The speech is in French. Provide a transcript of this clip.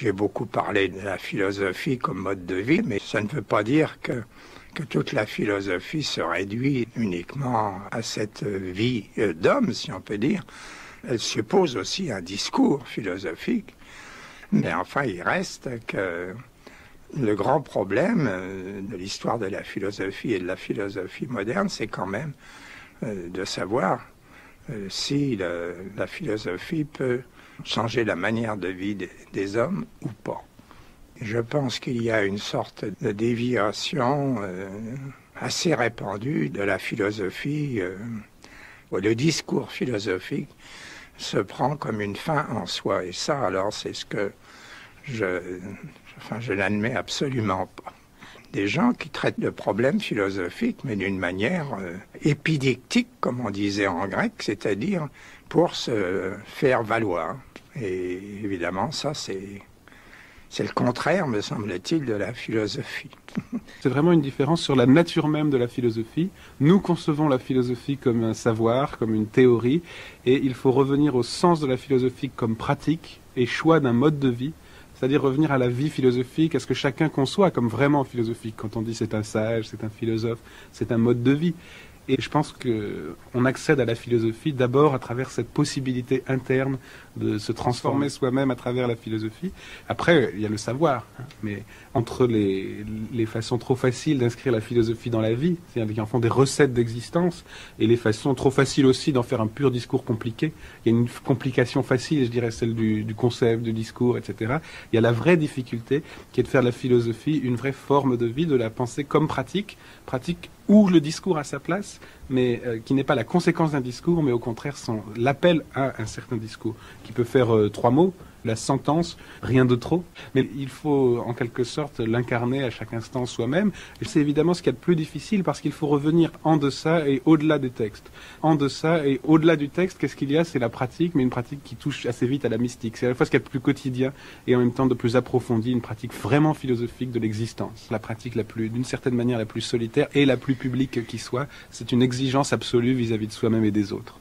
J'ai beaucoup parlé de la philosophie comme mode de vie, mais ça ne veut pas dire que toute la philosophie se réduit uniquement à cette vie d'homme, si on peut dire. Elle suppose aussi un discours philosophique. Mais enfin, il reste que le grand problème de l'histoire de la philosophie et de la philosophie moderne, c'est quand même de savoir si la philosophie peut changer la manière de vie des hommes ou pas. Je pense qu'il y a une sorte de déviation assez répandue de la philosophie. Le discours philosophique se prend comme une fin en soi. Et ça, alors, c'est ce que je n'admets absolument pas. Des gens qui traitent de problèmes philosophiques, mais d'une manière épidictique, comme on disait en grec, c'est-à-dire pour se faire valoir. Et évidemment, ça, c'est le contraire, me semble-t-il, de la philosophie. C'est vraiment une différence sur la nature même de la philosophie. Nous concevons la philosophie comme un savoir, comme une théorie, et il faut revenir au sens de la philosophie comme pratique et choix d'un mode de vie, c'est-à-dire revenir à la vie philosophique, à ce que chacun conçoit comme vraiment philosophique. Quand on dit c'est un sage, c'est un philosophe, c'est un mode de vie. Et je pense qu'on accède à la philosophie d'abord à travers cette possibilité interne de se transformer soi-même à travers la philosophie. Après, il y a le savoir. Mais entre les façons trop faciles d'inscrire la philosophie dans la vie, c'est-à-dire qui en font des recettes d'existence, et les façons trop faciles aussi d'en faire un pur discours compliqué, il y a une complication facile, je dirais celle du concept, du discours, etc. Il y a la vraie difficulté qui est de faire de la philosophie une vraie forme de vie, de la penser comme pratique où le discours a sa place, mais qui n'est pas la conséquence d'un discours, mais au contraire l'appel à un certain discours, qui peut faire 3 mots, la sentence, rien de trop, mais il faut en quelque sorte l'incarner à chaque instant soi-même, et c'est évidemment ce qu'il y a de plus difficile, parce qu'il faut revenir en deçà et au-delà des textes. En deçà et au-delà du texte, qu'est-ce qu'il y a? C'est la pratique, mais une pratique qui touche assez vite à la mystique. C'est à la fois ce qu'il y a de plus quotidien, et en même temps de plus approfondi, une pratique vraiment philosophique de l'existence. La pratique d'une certaine manière la plus solitaire et la plus publique qui soit, c'est une exigence absolue vis-à-vis de soi-même et des autres.